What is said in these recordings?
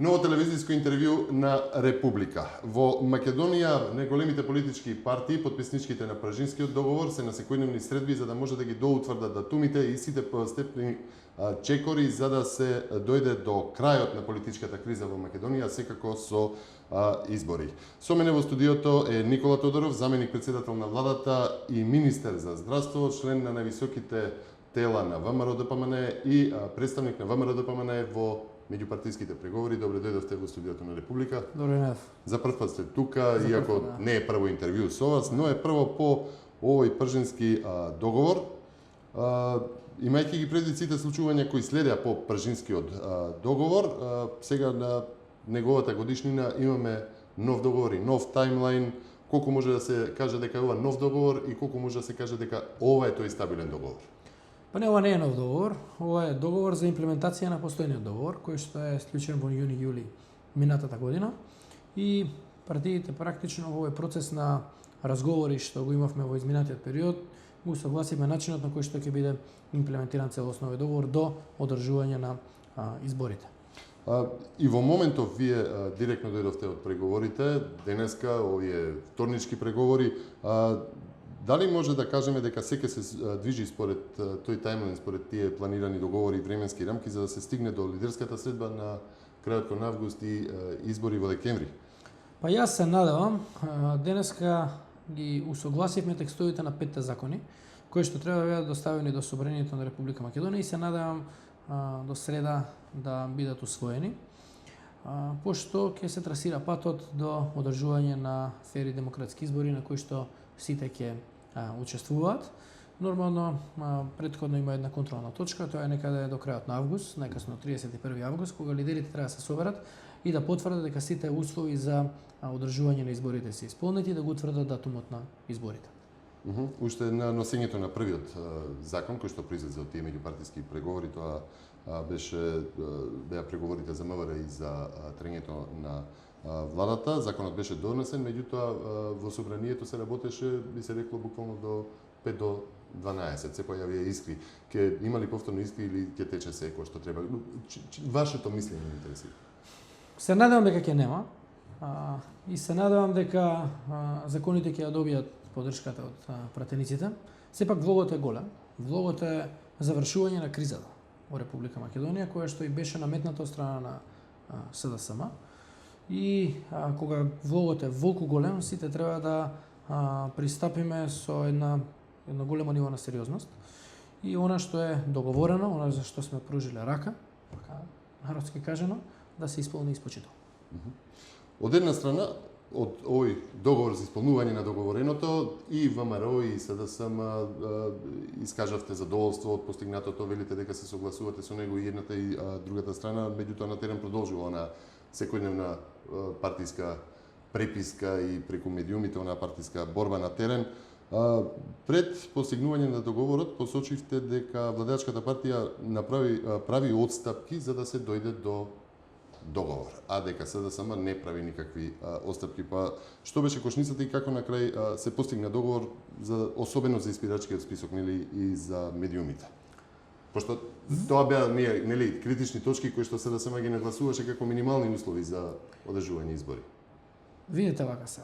Ново телевизиско интервју на Република. Во Македонија неголемите политички партии, потписничките на Пражинскиот договор, се на секојдневни средби за да може да ги доутврдат датумите и сите постепни чекори за да се дојде до крајот на политичката криза во Македонија, секако со избори. Со мене во студиото е Никола Тодоров, заменик председател на владата и министер за здравство, член на највисоките тела на ВМРО-ДПМН и представник на ВМРО-ДПМН во меѓупартиските преговори. Добре дојдовте во студиото на Република. Добре ден. За прв пат сте тука, иако не е прво интервју со вас, но е прво по овој пржински договор. Имајќи ги предвид сите случувања кои следеа по пржинскиот договор, сега на неговата годишнина имаме нов договор и нов таймлайн. Колку може да се каже дека е ова нов договор и колку може да се каже дека ова е тој стабилен договор? Па не, ова не е нов договор, ова е договор за имплементација на постојниот договор, кој што е склучен во јуни-јули минатата година. И партиите практично во овој процес на разговори што го имавме во изминатиот период, го согласивме начинот на кој што ќе биде имплементиран целосно овој договор до одржување на изборите. И во моментов вие директно дојдовте од преговорите, денеска овие вторнички преговори, дали може да кажеме дека секој се движи според тој таймлайн, според тие планирани договори и временски рамки за да се стигне до лидерската средба на крајот кон август и избори во декември? Па јас се надевам, денеска ги усогласивме текстовите на 5 закони, кои што треба да бидат доставени до Собранието на Република Македонија и се надевам до среда да бидат усвоени, пошто ќе се трасира патот до одржување на фери демократски избори на кои што сите ќе учествуваат. Нормално, претходно има една контролна точка, тоа е некаде до крајот на август, најкасно 31 август, кога лидерите треба да се соберат и да потврдат дека сите услови за одржување на изборите се исполнети и да го утврдат датумот на изборите. Уште на носењето на првиот закон кој што произлезе од тие меѓупартиски преговори, тоа беа преговорите за МВР и за трењето на владата. Законот беше донесен, меѓутоа во собранието се работеше, би се рекло буквално до 5 до 12. Се појавија искри. Ке има ли повторно искри или ќе тече се кој што треба? Вашето мислење ме интересира. Се надевам дека ќе нема и се надевам дека законите ќе ја добијат поддршката од пратениците. Сепак влогот е голем. Влогот е завршување на кризата во Република Македонија, која што и беше наметната од страна на СДСМ. И кога влогот е волку голем, сите треба да пристапиме со едно големо ниво на сериозност. И она што е договорено, она за што сме пружиле рака, народски кажано, да се исполни испочител. Од една страна, од овој договор за исполнување на договореното, и ВМРО и СДСМ искажавте задоволство од постигнатото, велите дека се согласувате со него и едната и другата страна, меѓутоа на терен продолжува она секојдневна партиска преписка и преку медиумите она партиска борба на терен. Пред постигнување на договорот посочивте дека владеачката партија прави отстапки за да се дојде до договор, а дека СДСМ не прави никакви отстапки. Па што беше кошницата и како на крај се постигна договор особено за испирачкиот список, нели, и за медиумите? Пошто тоа беа нели критични точки кои што СДСМ ги нагласуваше како минимални услови за одржување избори. Видете вака се.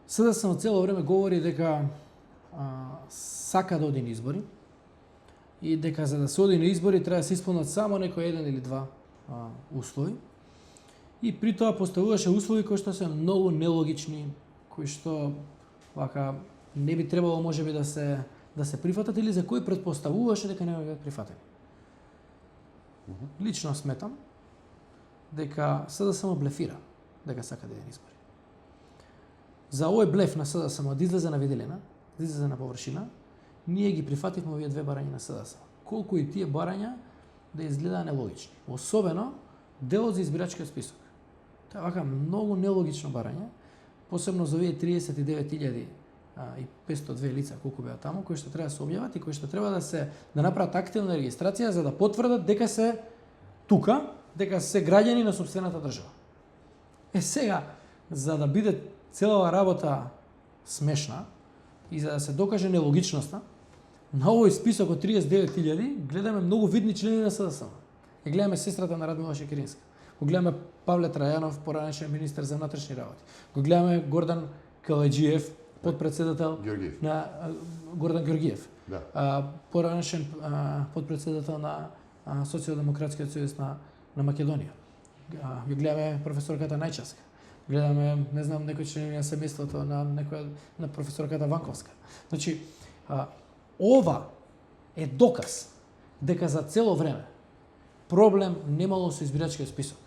СДСМ цело време говори дека сака да оди на избори и дека за да се оди на избори треба да се исполнат само некој еден или два услови. И при тоа поставуваше услови кои што се многу нелогични, кои што вака не би требало можеби да се прифатат или за кои претпоставуваше дека не бидат прифатени. Лично сметам дека СДСМ блефира дека сака да иде на избори. За овој блеф на СДСМ да излезе на виделина, да излезе на површина, ние ги прифативме овие две барања на СДСМ. Колку и тие барања да изгледаат нелогични. Особено делот за избирачкиот список. Тоа е вака многу нелогично барање, посебно за овие 39.502 лица колку беа таму, кои што треба да се објават и кои што треба да направат активна регистрација за да потврдат дека се тука, дека се граѓани на сопствената држава. Сега, за да биде целава работа смешна и за да се докаже нелогичноста, на овој список од 39.000 гледаме многу видни члени на СДСМ. ја гледаме сестрата на Радмила Шекеринска. Го гледаме Павле Трајанов, поранешен министер за внатрешни работи. Го гледаме Гордан Калаџиев, подпредседател Георгиев. на Гордан Георгиев. Да. Поранешен подпредседател на Социјалдемократскиот сојуз на Македонија. Го гледаме професорката Најчевска. Гледаме, не знам, некои члени на семејството на професорката Ванковска. Значи, ова е доказ дека за цело време проблем немало со избирачкиот список.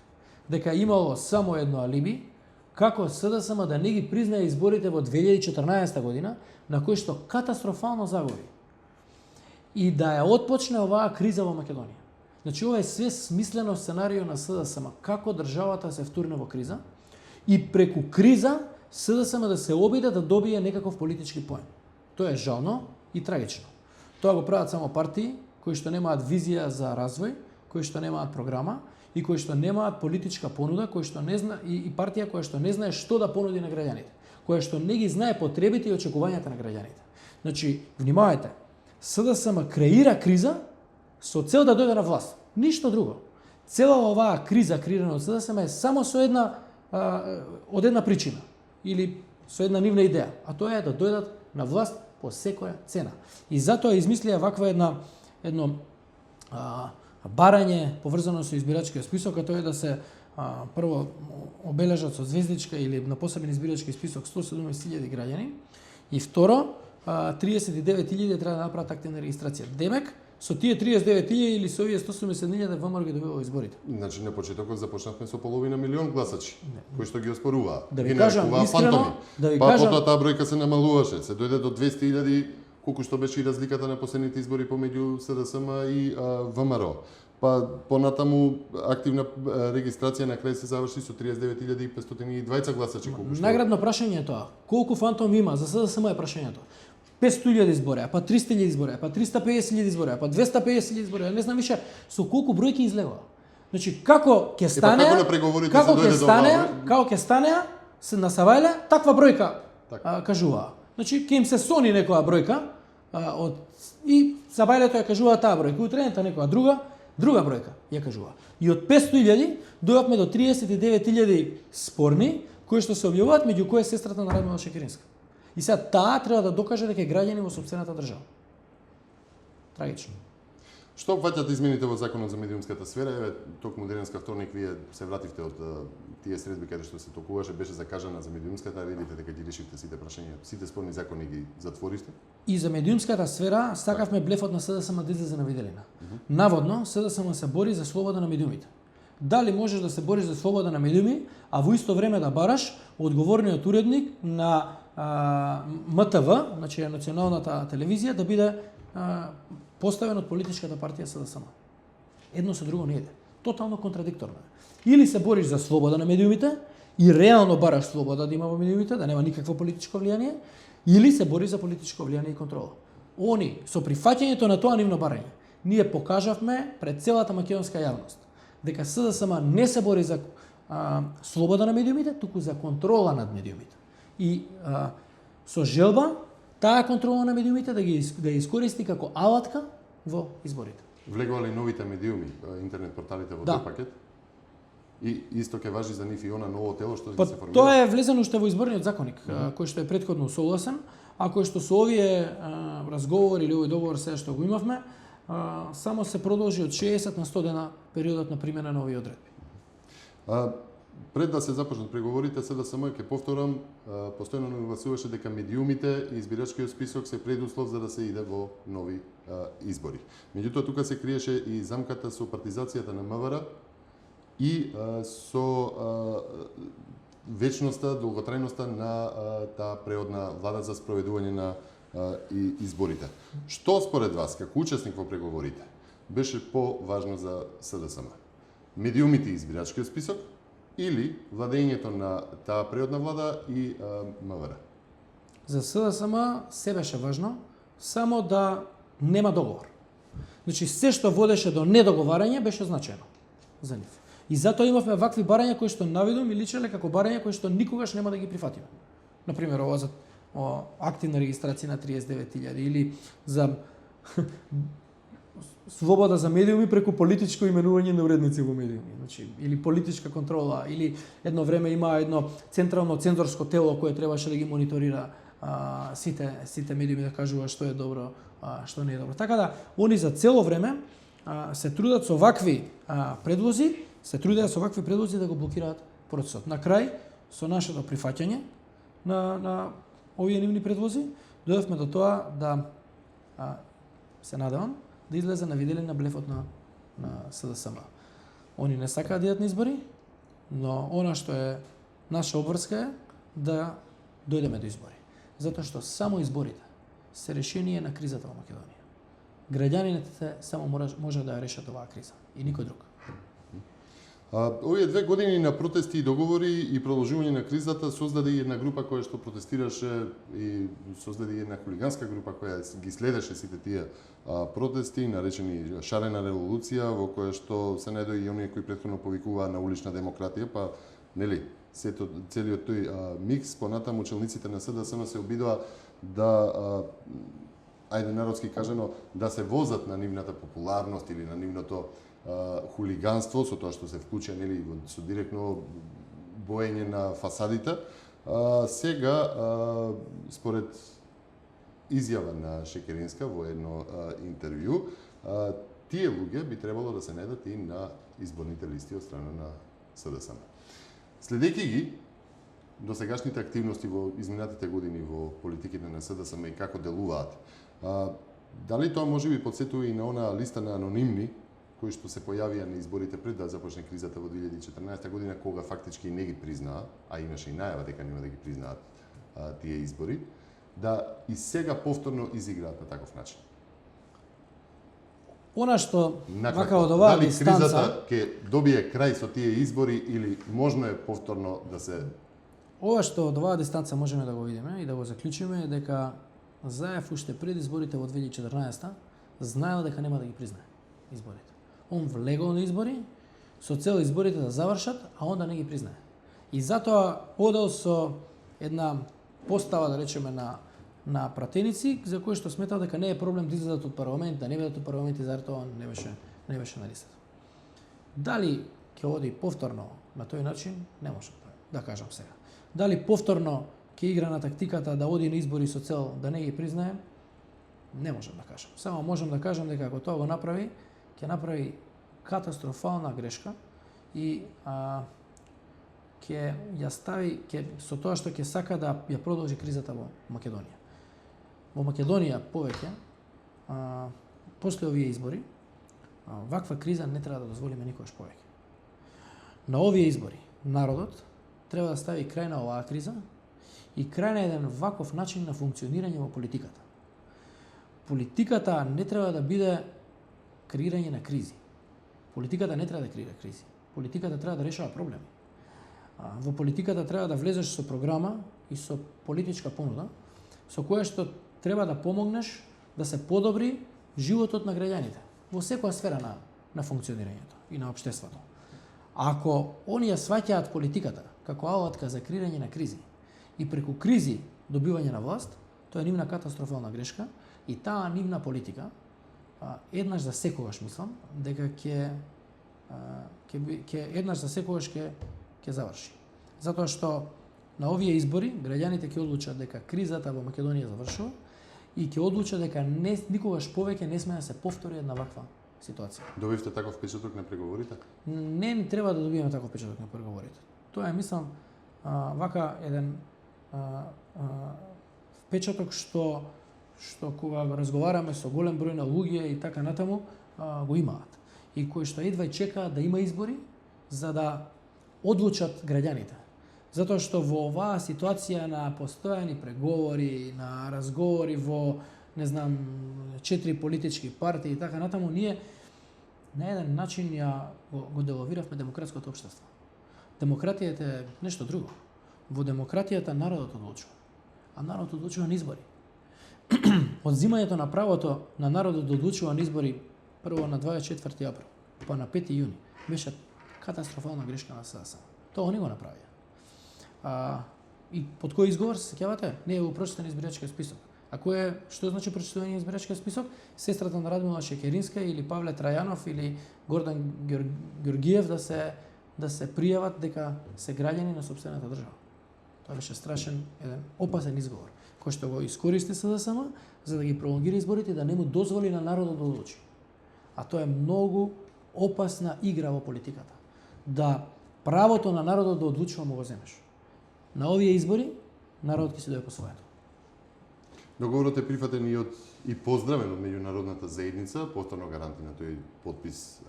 Дека имало само едно алиби, како СДСМ да не ги признае изборите во 2014 година, на кои што катастрофално загуби. И да ја отпочне оваа криза во Македонија. Значи, ова е све смислено сценарио на СДСМ, како државата се втурне во криза и преку криза СДСМ да се обиде да добие некаков политички поен. Тоа е жално и трагично. Тоа го прават само партии кои што немаат визија за развој, кои што немаат програма и кои што немаат политичка понуда, кои што не зна и партија која што не знае што да понуди на граѓаните, која што не ги знае потребите и очекувањата на граѓаните. Значи, внимавајте, СДСМ креира криза со цел да дојде на власт. Ништо друго. Цела оваа криза креирана од СДСМ е само со од една причина или со една нивна идеја, а тоа е да дојдат на власт по секоја цена. И затоа измислија ваква едно барање поврзано со избирачкиот список, а тоа е да се прво обележат со звездичка или на посебен избирачки список 170.000 граѓани и второ 39.000 треба да направат активна регистрација. Демек, со тие 39.000 или со овие 170.000 ВМРО ги добива изборите. Значи, на почетокот започнавме со половина милион гласачи, кои што ги оспоруваа. Да ви кажам искрено, потоа таа бројка се намалуваше, се дојде до 200.000, колку што беше и разликата на последните избори помеѓу СДСМ и ВМРО. Па понатаму активна регистрација на крај се заврши со 39.520 гласачи, колку што. Наградно прашање е тоа. Колку фантом има за СДСМ е прашањето. 500.000 избореа, па 300.000 избореа, па 350.000 избореа, па 250.000 избореа, не знам више со колку бројки излегува. Значи како ќе стане? Како ќе стане? Се на Савајле таква бројка кажуваа. Значи ќе им се сони некоја бројка и Савајлето ја кажува таа бројка, утрената некоја друга бројка ја кажува. И од 500.000 дојавме до 39.000 спорни кои што се објавуваат, меѓу кои е сестрата на Радмила Шекеринска. И сега таа треба да докаже дека е граѓани во сопствената држава. Трагично. Што опфаќаат измените во законот за медиумската сфера? Еве, токму денеска вторник вие се вративте од тие средби каде што се токуваше, беше закажана за медиумската, видите дека ги решивте сите прашања, сите спорни закони ги затворивте. И за медиумската сфера сакавме блефот на СДСМ да излезе на виделина. Наводно СДСМ се бори за слобода на медиумите. Дали можеш да се бориш за слобода на медиуми, а во исто време да бараш одговорниот уредник на МТВ, значи националната телевизија, да биде поставен од политичката партија СДСМ. Едно со друго не иде. Тотално контрадикторно е. Или се бориш за слобода на медиумите и реално бараш слобода да има во медиумите, да нема никакво политичко влијание, или се бориш за политичко влијание и контрола. Они, со прифаќањето на тоа нивно барање, ние покажавме пред целата македонска јавност дека СДСМ не се бори за слобода на медиумите, туку за контрола над медиумите. И со желба таа контрола на медиумите да ја искористи како алатка во изборите. Влегувале новите медиуми, интернет порталите во тој пакет? И исто ќе важи за нив и она ново тело што ќе се формира? Тоа е влезено уште во изборниот законник, кој што е претходно согласен, а кој што со овие разговори или овој договор сега што го имавме, само се продолжи од 60 на 100 дена периодот на примена на овие одредби. Пред да се започнат преговорите, СДСМ, ќе повторам, постојано нагласуваше дека медиумите и избирачкиот список се предуслов за да се иде во нови избори. Меѓутоа, тука се криеше и замката со партизацијата на МВР и со вечноста, долготрајноста на таа преодна влада за спроведување на изборите. Што според вас, како учесник во преговорите, беше поважно за СДСМ? Медиумите и избирачкиот список или владењето на таа преодна влада и МВР? За СДСМ се беше важно, само да нема договор. Значи, се што водеше до недоговарање беше значајно за нив. И затоа имавме вакви барања кои што навидом и личеле како барања кои што никогаш нема да ги прифатиме. Например, ова за активна регистрација на 39.000 или за слобода за медиуми преку политичко именување на уредници во медиуми, значи или политичка контрола, или едно време има едно централно цензорско тело кое требаше да ги мониторира сите медиуми, да кажува што е добро, што не е добро. Така да они за цело време се трудат со вакви предлози, да го блокираат процесот. На крај, со нашето прифаќање на овие нивни предлози, дојдовме до тоа да се надевам да излезе на виделин на блефот на СДСМ. Они не сакаат да идат на избори, но она што е наша обврска е да дојдеме до избори. Затоа што само изборите се решение на кризата во Македонија. Граѓаните само може да ја решат оваа криза и никој друг. Овие 2 години на протести и договори и продолжување на кризата создаде една група која што протестираше и создаде една хулиганска група која ги следеше сите тие протести, наречени шарена револуција, во која што се најдоа и оние кои претходно повикуваа на улична демократија, па нели целиот тој микс, понатаму челниците на СДСМ се обидоа да ајде народски кажано да се возат на нивната популарност или на нивното хулиганство со тоа што се вклучи нели со директно боење на фасадите. Сега според изјава на Шекеринска во едно интервју, тие луѓе би требало да се најдат и на изборните листи од страна на СДСМ. Следејќи ги досегашните активности во изминатите години во политиките на СДСМ и како делуваат, дали тоа можеби потсетува и на она листа на анонимни кои што се појавија на изборите пред да започне кризата во 2014 година, кога фактички не ги признаа, а имаше и најава дека нема да ги признаат тие избори, да и сега повторно изиграат на таков начин. Она што вака од оваа дистанца, дали кризата ќе добие крај со тие избори или можно е повторно да се... Ова што од оваа дистанца можеме да го видиме и да го заклучиме е дека Заев уште пред изборите во 2014 знаел дека нема да ги признае изборите. Он влегол на избори со цел изборите да завршат, а онда не ги признае. И затоа одел со една постава, да речеме, на пратеници, за кои што сметал дека не е проблем да излезат од парламент, да не бидат од парламент и затоа не беше на листата. Дали ќе оди повторно на тој начин, не можам да кажам сега. Дали повторно ќе игра на тактиката да оди на избори со цел да не ги признае, не можам да кажам. Само можам да кажам дека ако тоа го направи, ќе направи катастрофална грешка и ќе ја стави со тоа што ќе сака да ја продолжи кризата во Македонија. Во Македонија повеќе после овие избори ваква криза не треба да дозволиме никогаш повеќе. На овие избори народот треба да стави крај на оваа криза и крај на еден ваков начин на функционирање во политиката. Политиката не треба да биде креирање на кризи. Политиката не треба да креира кризи. Политиката треба да решава проблеми. Во политиката треба да влезеш со програма и со политичка понуда, со која што треба да помогнеш да се подобри животот на граѓаните во секоја сфера на функционирањето и на општеството. Ако оние сваќаат политиката како алатка за креирање на кризи и преку кризи добивање на власт, тоа е нивна катастрофална грешка и таа нивна политика еднаш за секогаш мислам дека ќе еднаш за секогаш ќе заврши. Затоа што на овие избори граѓаните ќе одлучат дека кризата во Македонија завршува и ќе одлучат дека никогаш повеќе не сме да се повтори една ваква ситуација. Добивте таков впечаток на преговорите? Не треба да добиеме таков впечаток на преговорите. Тоа е, мислам, вака еден впечаток што кога разговараме со голем број на луѓе и така натаму, го имаат. И кои што едва чекаат да има избори за да одлучат граѓаните. Затоа што во оваа ситуација на постојани преговори, на разговори во, не знам, 4 политички партии и така натаму, ние на еден начин го деловиравме демократското општество. Демократијата е нешто друго. Во демократијата народот одлучува, а народот одлучува на избори. Одзимањето на правото на народот да одлучува на избори прво на 24 април, па на 5 јуни, беше катастрофална грешка на СДСМ. Тоа не го направија. И под кој изговор се сеќавате? Не е во прочитан избирачки список. А што значи прочитување на избирачкиот список? Сестрата на Радмила Шекеринска или Павле Трајанов или Гордан Георгиев да се пријават дека се граѓани на сопствената држава. Тоа беше страшен, еден опасен изговор, кој што го искористи СДСМ за да ги пролонгира изборите и да не му дозволи на народот да одлучи. А тоа е многу опасна игра во политиката. Да правото на народот да одлучува му го земеш. На овие избори народот ќе се дојде по своето. Договорот е прифатен и поздравен од меѓународната заедница, повторно гаранти на тој подпис.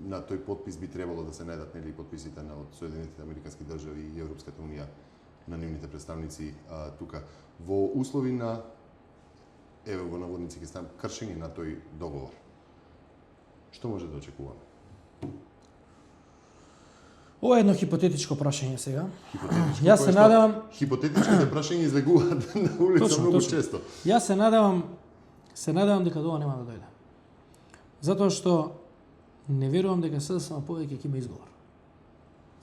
На тој подпис би требало да се најдат нели подписите на од Соединетите американски држави и Европската унија на нивните представници тука во услови на во наводници ќе ставам кршење на тој договор. Што може да очекуваме? Ова е едно хипотетичко прашање сега. Јас се надевам хипотетичките прашања излегуваат на улица многу често. Јас се надевам дека тоа нема да дојде. Затоа што не верувам дека СДСМ повеќе ќе има изговор.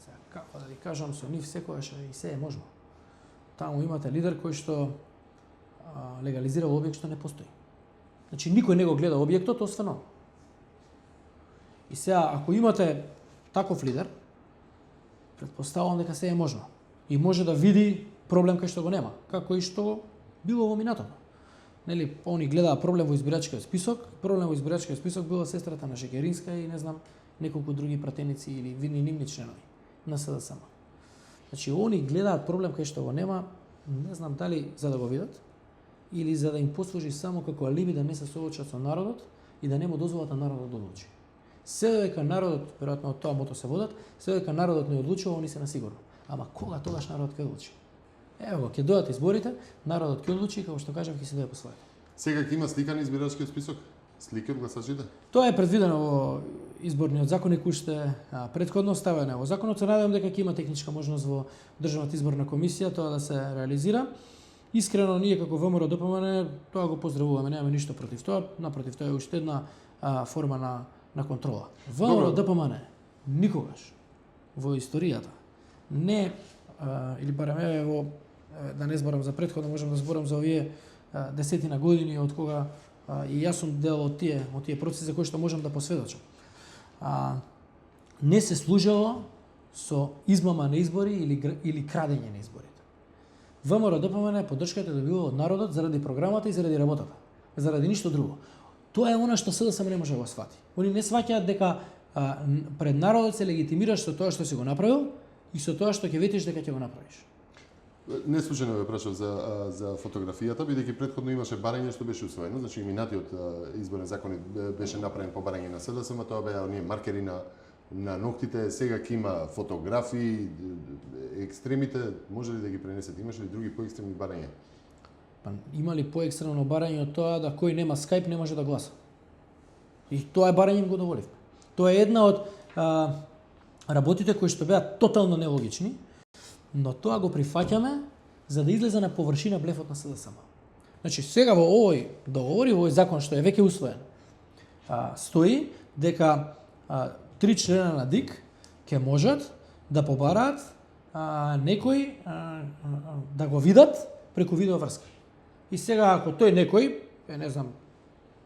Сега како да ви кажам, со нив секогаш и се е можно. Таму имате лидер кој што легализирал објект што не постои. Значи никој не го гледа објектот освен он. И сега ако имате таков лидер, предпоставувам дека се е можно. И може да види проблем кај што го нема, како и што било во минатото. Нели, они гледаа проблем во избирачкиот список, проблем во избирачкиот список била сестрата на Шекеринска и не знам неколку други пратеници или видни нивни членови на СДСМ. Значи, они гледаат проблем кај што го нема, не знам дали за да го видат или за да им послужи само како алиби да не се соочат со народот и да не му дозволат на народот да одлучи. Се додека народот, веројатно од тоа мото се водат, се додека народот не одлучува, они се на сигурно. Ама кога тогаш народот ќе одлучи? Ево, ќе дојдат изборите, народот ќе одлучи, како што кажав, ќе се дојде по своето. Сега ќе има слика на избирачкиот список? Слики од гласачите? Тоа е предвидено во изборниот законник уште претходно ставено во законот. Се надевам дека ќе има техничка можност во Државната изборна комисија тоа да се реализира. Искрено ние како ВМРО ДПМН тоа го поздравуваме, немаме ништо против тоа, напротив, тоа е уште една форма на контрола. ВМРО ДПМН никогаш во историјата не или барем во да не зборам за претходно, можам да зборам за овие десетина години од кога и јас сум дел од тие процеси за кои што можам да посведочам. Не се служило со измама на избори или крадење на изборите. ВМРО ДПМН поддршката добива од народот заради програмата и заради работата, заради ништо друго. Тоа е она што СДСМ не може да го свати. Они не сваќаат дека пред народот се легитимираш со тоа што си го направил и со тоа што ќе ветиш дека ќе го направиш. Не случајно ве прашав за фотографијата, бидејќи претходно имаше барање што беше усвоено, значи минатиот изборен законник беше направен по барање на СДСМ, тоа беа оние маркери на ноктите, сега ќе има фотографии, екстремите, може ли да ги пренесете? Имаше ли други поекстремни барања? Па има ли поекстремно барање од тоа да кој нема Skype не може да гласа? И тоа е барање им го доволивме. Тоа е една од работите кои што беа тотално нелогични, но тоа го прифаќаме за да излезе на површина блефот на СДСМ. Значи сега во овој договор и во овој закон што е веќе усвоен, стои дека 3 члена на ДИК ќе можат да побараат некој да го видат преку видеоврска. И сега ако тој некој, не знам,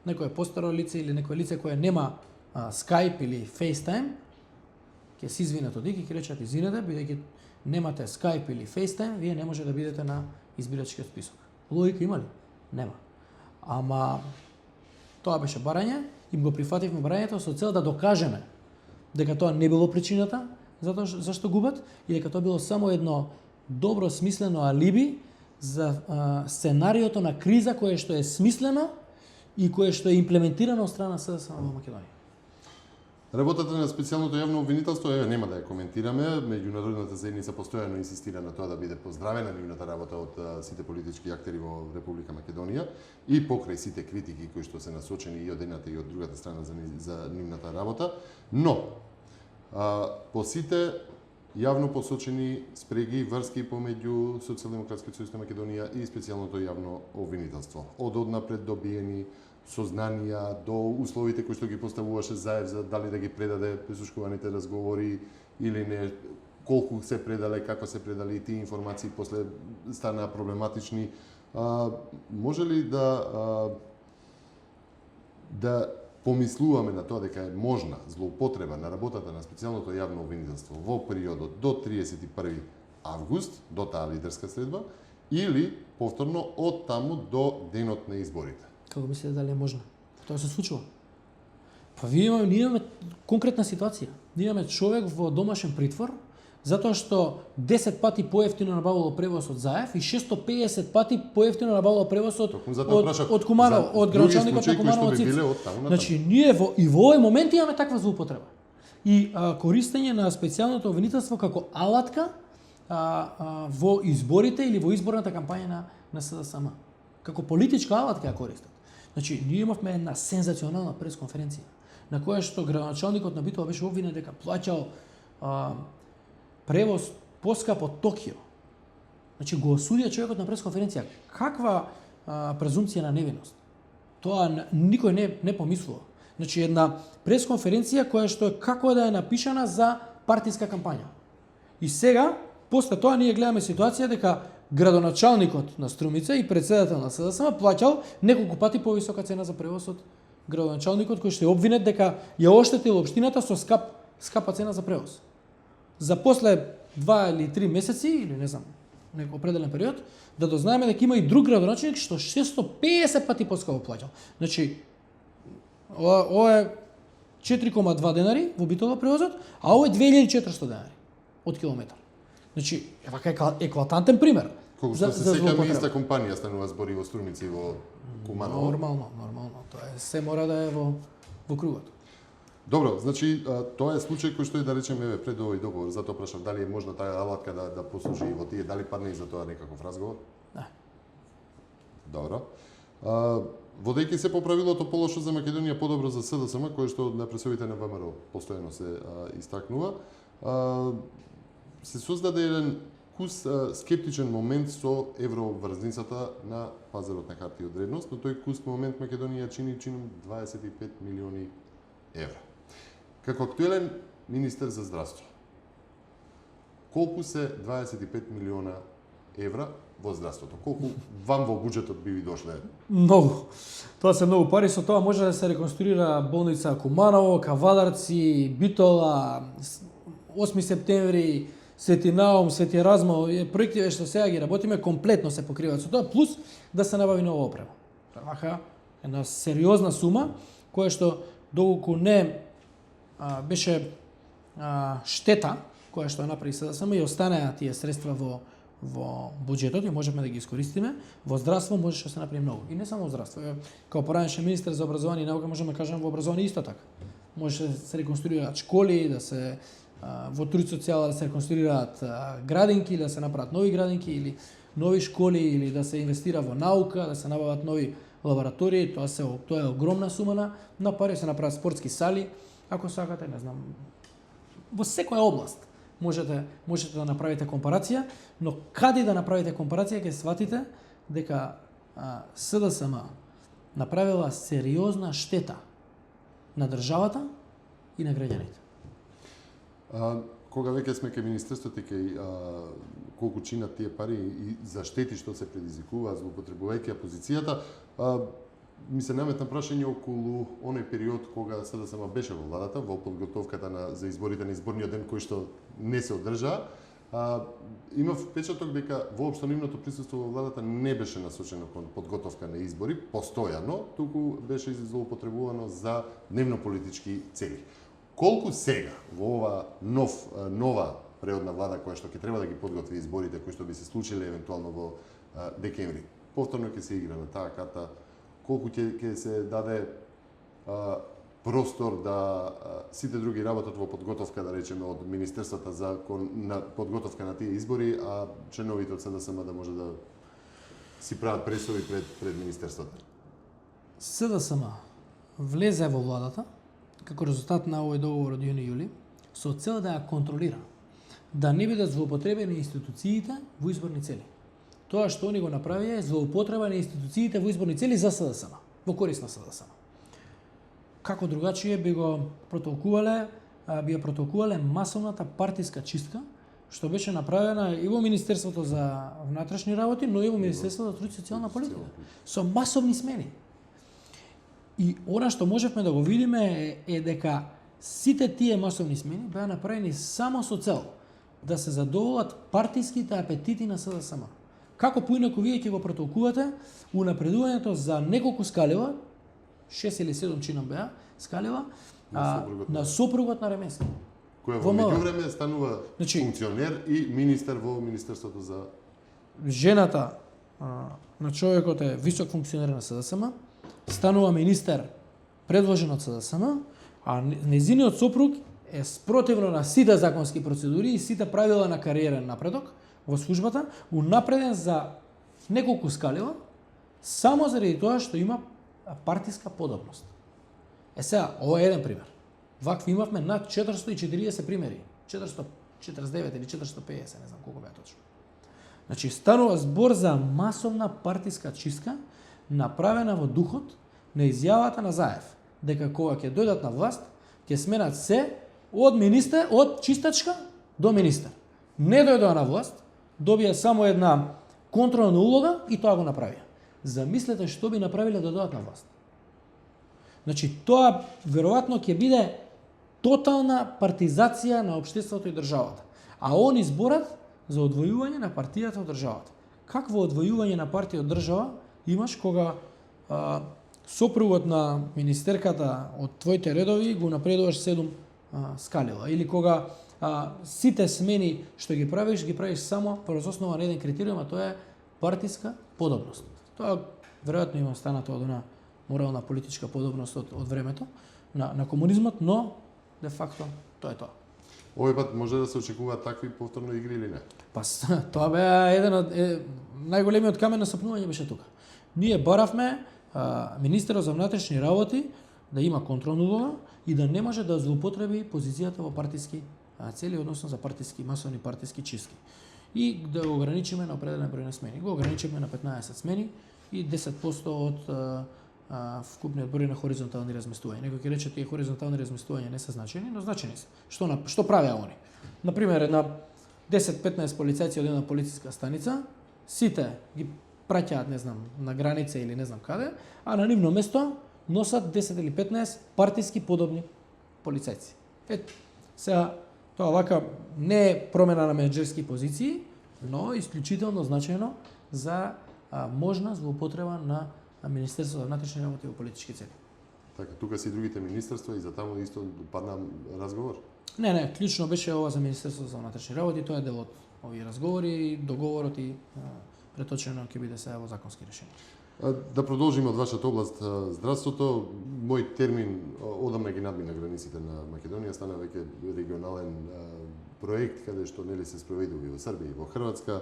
некој постаро лице или некој лице кое нема Skype или FaceTime, ќе се извинат од ДИК и ќе речат извинете, бидејќи немате Skype или FaceTime, вие не може да бидете на избирачкиот список. Логика има ли? Нема. Ама тоа беше барање, им го прифативме барањето со цел да докажеме дека тоа не било причината зашто губат и дека тоа било само едно добро смислено алиби за сценариото на криза кое што е смислено и кое што е имплементирано од страна СДСМ во Македонија. Работата на специјалното јавно обвинителство, нема да ја коментираме, меѓународната заедница постојано инсистира на тоа да биде поздравена нивната работа од сите политички актери во Република Македонија и покрај сите критики кои што се насочени и од едната и од другата страна за нивната работа, но по сите јавно посочени спреги и врски помеѓу Социјалдемократскиот сојуз на Македонија и специјалното јавно обвинителство, од однапред добиени сознанија до условите кои што ги поставуваше Заев за дали да ги предаде прислушкуваните разговори или не, колку се предале, како се предали тие информации, после стана проблематични Може ли да помислуваме на тоа дека е можна злоупотреба на работата на специјалното јавно обвинителство во периодот до 31 август, до таа лидерска средба, или повторно од таму до денот на изборите? Како мислите дали е можно? Тоа се случува. Па ние имаме конкретна ситуација. Ние имаме човек во домашен притвор затоа што 10 пати поевтино набавило превоз од Заев и 650 пати поевтино набавило превоз од Куманово, од градоначалникот на Куманово ЦИЦ. Значи ние во овој момент имаме таква злоупотреба. И користење на специјалното обвинителство како алатка во изборите или во изборната кампања на СДСМ. Како политичка алатка ја користат. Значи ние имавме една сензационална пресконференција на која што градоначалникот на Битола беше обвинет дека плаќал превоз поскап од Токио. Значи го осудија човекот на пресконференција. Каква презумпција на невиност? Тоа никој не помислува. Значи една пресконференција која што е како да е напишана за партиска кампања. И сега, после тоа ние гледаме ситуација дека градоначалникот на Струмица и председател на СДСМ плаќал неколку пати повисока цена за превоз од градоначалникот кој што е обвинет дека ја оштетил општината со скапа цена за превоз. За после 2 или 3 месеци, или не знам, некој определен период, да дознаеме дека има и друг градоначалник што 650 пати поскапо плаќал. Значи, ова е 4,2 денари во Битола превозот, а ова е 2400 денари од километар. Значи, вака е еклатантен пример. Колку што се сеќаме, иста компанија станува збори во Струмица и во Куманово. Нормално. Тоа е, се мора да е во кругот. Добро, значи тоа е случај кој што е, да речеме, пред овој договор, затоа прашав дали е можна таа алатка да послужи и во тие, дали падне и за тоа некаков разговор? Да. Добро. Водејќи се по правилото полошо за Македонија, подобро за СДСМ, кое што на пресовите на ВМРО постојано се истакнува, се создаде еден скептичен момент со евроврзницата на пазарот на харти од вредност, но тој куст момент Македонија чини 25 милиони евра. Како актуелен министер за здравство, колку се 25 милиона евра во здравството? Колку вам во буџетот би ви дошле? Многу. Тоа се многу пари, со тоа може да се реконструира болница Куманово, Кавадарци, Битола, 8 септември, Свети Наум, Свети Размо, проекти што сега ги работиме комплетно се покриваат со тоа, плюс да се набави нова опрема. Вака една сериозна сума која што доколку не беше штета која што ја направи СДСМ и останаа тие средства во буџетот и можевме да ги искористиме, во здравство можеше да се направи многу. И не само во здравство. Као поранешен министер за образование и наука можеме да кажеме во образование исто така. Може да се реконструираат школи, да се во труд социјала да се реконструираат градинки, да се направат нови градинки или нови школи или да се инвестира во наука, да се набават нови лаборатории, тоа е огромна сума на пари, се направат спортски сали, ако сакате, не знам, во секоја област можете да направите компарација, но каде да направите компарација ќе сватите дека СДСМ направила сериозна штета на државата и на граѓаните. Кога веќе сме кај министерството и колку чинат тие пари и за штети што се предизвикуваат злоупотребувајќи позицијата, ми се наметна прашање околу оној период кога СДСМ беше во владата, во подготовката за изборите на изборниот ден кој што не се одржа. Имав впечаток дека воопшто нивното присуство во владата не беше насочено кон подготовка на избори постојано, туку беше злоупотребувано за дневно-политички цели. Колку сега во ова нова преодна влада која што ќе треба да ги подготви изборите кои што би се случиле евентуално во декември, повторно ќе се игра на таа карта, колку ќе се даде простор да сите други работат во подготовка, да речеме, од министерствата на подготовка на тие избори, а членовите од СДСМ да може да си прават пресови пред министерствата? СДСМ влезе во владата како резултат на овој договор од јуни-јули со цел да ја контролира, да не бидат злоупотребени институциите во изборни цели. Тоа што они го направија е злоупотреба на институциите во изборни цели за СДСМ, во корист на СДСМ. Како другачие би ја протолкувале масовната партиска чистка што беше направена и во Министерството за внатрешни работи, но и во Министерството за труд и социјална политика. Со масовни смени. И она што можевме да го видиме е дека сите тие масовни смени беа направени само со цел да се задоволат партиските апетити на СДСМ. Како поинаку вие ќе го протолкувате унапредувањето за неколку скалива, 6 или 7 чинам беа скалива, на сопругот на Ремески. Кој во меѓувреме станува функционер и министер во Министерството за... Жената на човекот е висок функционер на СДСМ, станува министер предложен од СДСМ, а незиниот сопруг е спротивно на сите законски процедури и сите правила на кариерен напредок во службата, унапреден за неколку скалива, само заради тоа што има партиска подобност. Сега, ова е еден пример. Вакви имавме над 440 примери. 449 или 450, не знам колку беа точно. Значи, станува збор за масовна партиска чистка, направена во духот на изјавата на Заев, дека кога ќе дојдат на власт, ќе сменат се од министер, од чистачка до министер. Не дојдоа на власт, добија само една контролна улога и тоа го направија. Замислете што би направиле да дојдат на власт. Значи, тоа веројатно ќе биде тотална партизација на општеството и државата. А они зборат за одвојување на партијата од државата. Какво одвојување на партија од држава имаш кога сопругот на министерката од твоите редови го напредуваш 7 скалила, или кога сите смени што ги правиш само врз основа на еден критериум, а тоа е партиска подобност. Тоа веројатно има станато од она морална политичка подобност од времето на комунизмот, но де факто тоа е тоа. Овој пат може да се очекуваат такви повторно игри или не? Па тоа беа еден од најголемиот камен на сапнување беше тука. Ние баравме министерот за внатрешни работи да има контролна улога и да не може да злоупотреби позицијата во партиски цели, односно за партиски масовни партиски чистки. И да го ограничиме на определен број на смени. Го ограничиме на 15 смени и 10% од вкупниот број на хоризонтални разместувања. Некој ќе рече тие хоризонтални разместувања не се значени, но значени се. Што правеа они? Например, една 10-15 полицајци од една полициска станица, сите ги праќаат, не знам, на граница или не знам каде, а на нивно место носат 10 или 15 партиски подобни полицајци. Сега, тоа вака не е промена на менеджерски позиции, но исклучително значајно за можна злоупотреба на Министерството за внатрешни работи во политички цели. Така, тука се и другите министерства и за таму исто падна разговор? Не, клучно беше ова за Министерството за внатрешни работи, тоа е дел од овие разговори, договорот и преточено ќе биде сега во законски решенија. Да продолжиме од вашата област, здравството. Мој термин одамна ги надмина границите на Македонија, стана веќе регионален проект каде што нели се спроведува и во Србија и во Хрватска.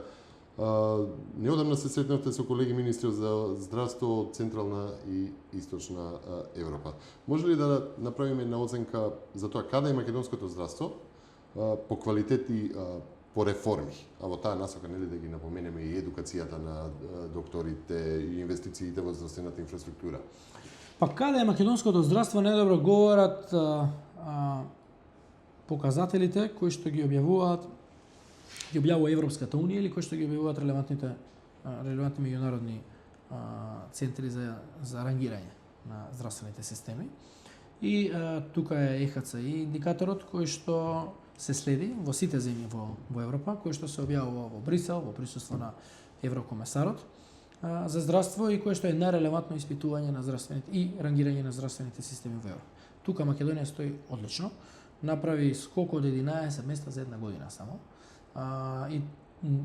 Неодамна се сретнавте со колеги министри за здравство од Централна и Источна Европа. Може ли да направиме една оценка за тоа каде е македонското здравство по квалитет и по реформи? А во таа насока нели да ги напоменеме и едукацијата на докторите и инвестициите во здравствената инфраструктура. Па каде е македонското здравство најдобро говорат показателите кои што ги објавува Европската унија или кои што ги објавуваат релевантни меѓународни центри за рангирање на здравствените системи. И тука е ЕХЦИ индикаторот кој што се следи во сите земји во Европа, кој што се објавува во Брисел, во присуство на еврокомесарот за здравство и кој што е најрелевантно испитување на здравствените и рангирање на здравствените системи во Европа. Тука Македонија стои одлично, направи скок од 11 места за една година само. И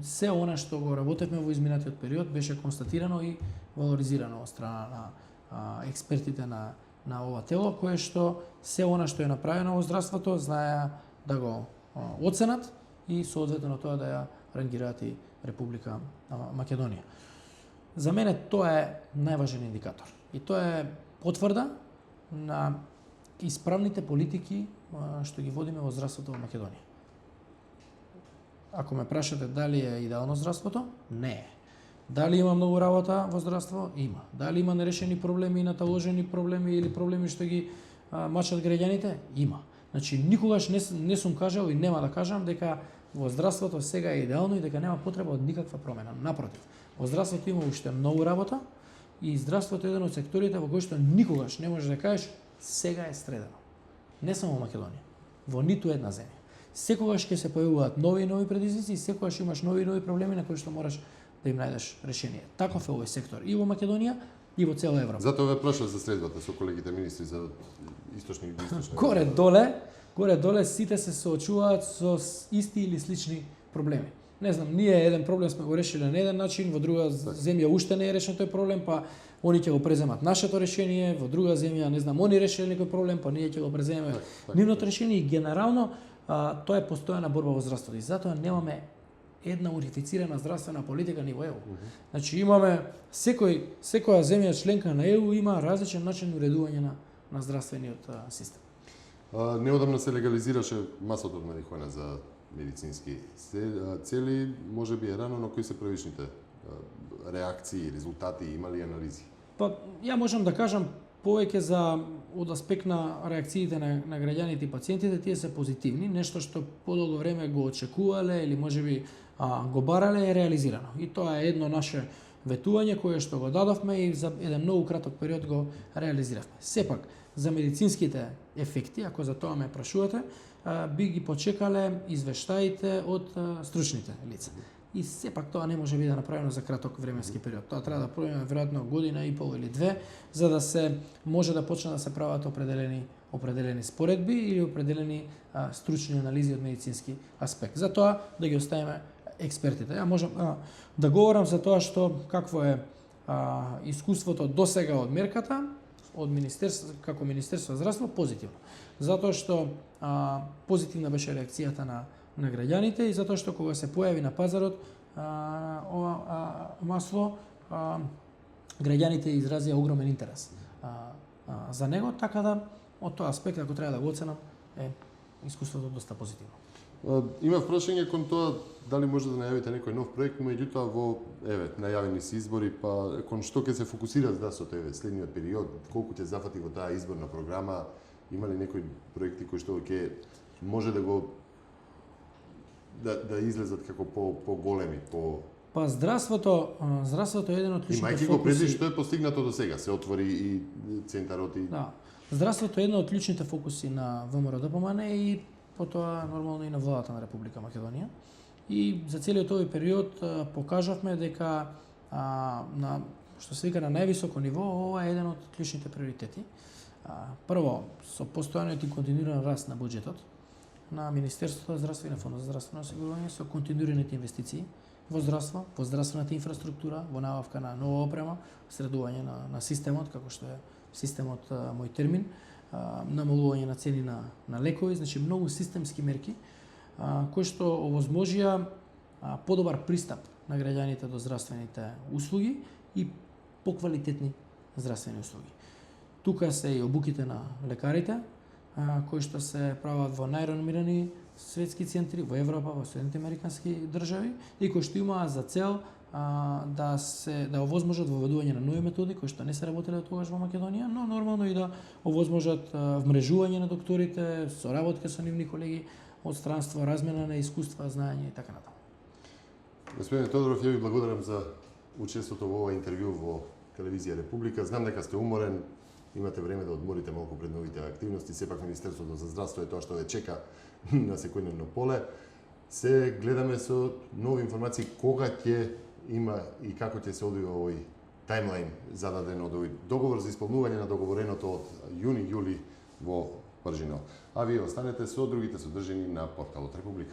се она што го работевме во изминатиот период беше констатирано и валоризирано од страна на експертите на ова тело, кое што се она што е направено во здравството знаеа да го оценат и соодветно тоа да ја рангираат и Република Македонија. За мене тоа е најважен индикатор и тоа е потврда на исправните политики што ги водиме во здравството во Македонија. Ако ме прашате дали е идеално здравството, не е. Дали има многу работа во здравство? Има. Дали има нерешени проблеми, наталожени проблеми или проблеми што ги мачат граѓаните? Има. Значи, никогаш не сум кажал и нема да кажам дека во здравството сега е идеално и дека нема потреба од никаква промена. Напротив, во здравството има уште многу работа и здравството е еден од секторите во кој што никогаш не можеш да кажеш сега е средено. Не само во Македонија, во ниту една земја. Секогаш ќе се појавуваат нови и нови предизвици и секогаш имаш нови и нови проблеми на кои што мораш да им најдеш решение. Таков е овој сектор и во Македонија и во цела Европа. Затоа ве прашав за средбата со колегите министри за источни и источни. Горе-доле сите се соочуваат со исти или слични проблеми. Не знам, ние еден проблем сме го решиле на еден начин, во друга земја уште не е решен тој проблем, па они ќе го преземат нашето решение, во друга земја, не знам, они решиле некој проблем, па ние ќе го преземеме нивното решение и генерално тоа е постојана борба во здравството и затоа немаме една унифицирана здравствена политика ниво ЕУ. Значи имаме секоја земја членка на ЕУ има различен начин уредување на здравствениот систем. Неодамна се легализираше масото од марихуана за медицински цели, може би е рано, но кои се првичните реакции, резултати, има ли анализи? Па ја можам да кажам повеќе за од аспект на реакциите на граѓаните и пациентите, тие се позитивни, нешто што подолго време го очекувале или можеби го барале е реализирано. И тоа е едно наше ветување кое што го дадовме и за еден многу краток период го реализиравме. Сепак, за медицинските ефекти, ако за тоа ме прашувате, би ги почекале извештаите од стручните лица. И сепак тоа не може биде направено за краток временски период. Тоа треба да пројде веројатно година и пол или две, за да се може да почне да се прават определени споредби или определени стручни анализи од медицински аспект. Затоа да ги оставиме експертите. Ја можам да говорам за тоа што какво е искуството досега од мерката, од Министерство, како Министерство за здравство, позитивно. Затоа што позитивна беше реакцијата на граѓаните и затоа што кога се појави на пазарот ова масло, граѓаните изразија огромен интерес за него, така да од тој аспект, ако треба да го оценам, е искуството доста позитивно. Има прашање кон тоа дали може да најавите некој нов проект, меѓутоа во најавени се избори, па кон што ќе се фокусира здравството следниот период, колку ќе зафати во таа изборна програма, има ли некои проекти кои што ќе може да го да излезат како по-големи, Па здравството е еден од клучните фокуси. Имајќи го предвид што е постигнато до сега, се отвори и центарот и Да. Здравството е еден од клучните фокуси на ВМРО ДПМН и потоа нормално и на владата на Република Македонија. И за целиот овој период покажавме дека на што се вика на највисоко ниво, ова е еден од клучните приоритети. Прво, со постојаниот и континуиран раст на буџетот на Министерството за здравство и на Фондот за здравствено осигурување, со континуираните инвестиции во здравство, во здравствената инфраструктура, во набавка на нова опрема, средување на системот, како што е системот Мој термин, намалување на цени на лекови, значи многу системски мерки кои што овозможија подобар пристап на граѓаните до здравствените услуги и поквалитетни здравствени услуги. Тука се и обуките на лекарите, кои што се прават во најреномирани светски центри во Европа, во Соединените американски држави и кои што имаат за цел да овозможат воведување на нови методи кои што не се работеле тогаш во Македонија, но нормално и да овозможат вмрежување на докторите, соработка со нивни колеги од странство, размена на искуства, знаење и така натаму. Господине Тодоров, ја ви благодарам за учеството во ова интервју во Телевизија Република. Знам дека сте уморен, имате време да одморите малку пред новите активности, сепак Министерството за здравство е тоа што ве чека на секојдневно поле. Се гледаме со нови информации кога ќе има и како ќе се одвива овој таймлайн зададен од овој договор за исполнување на договореното од јуни-јули во Пржино. А вие останете со другите содржини на порталот Република.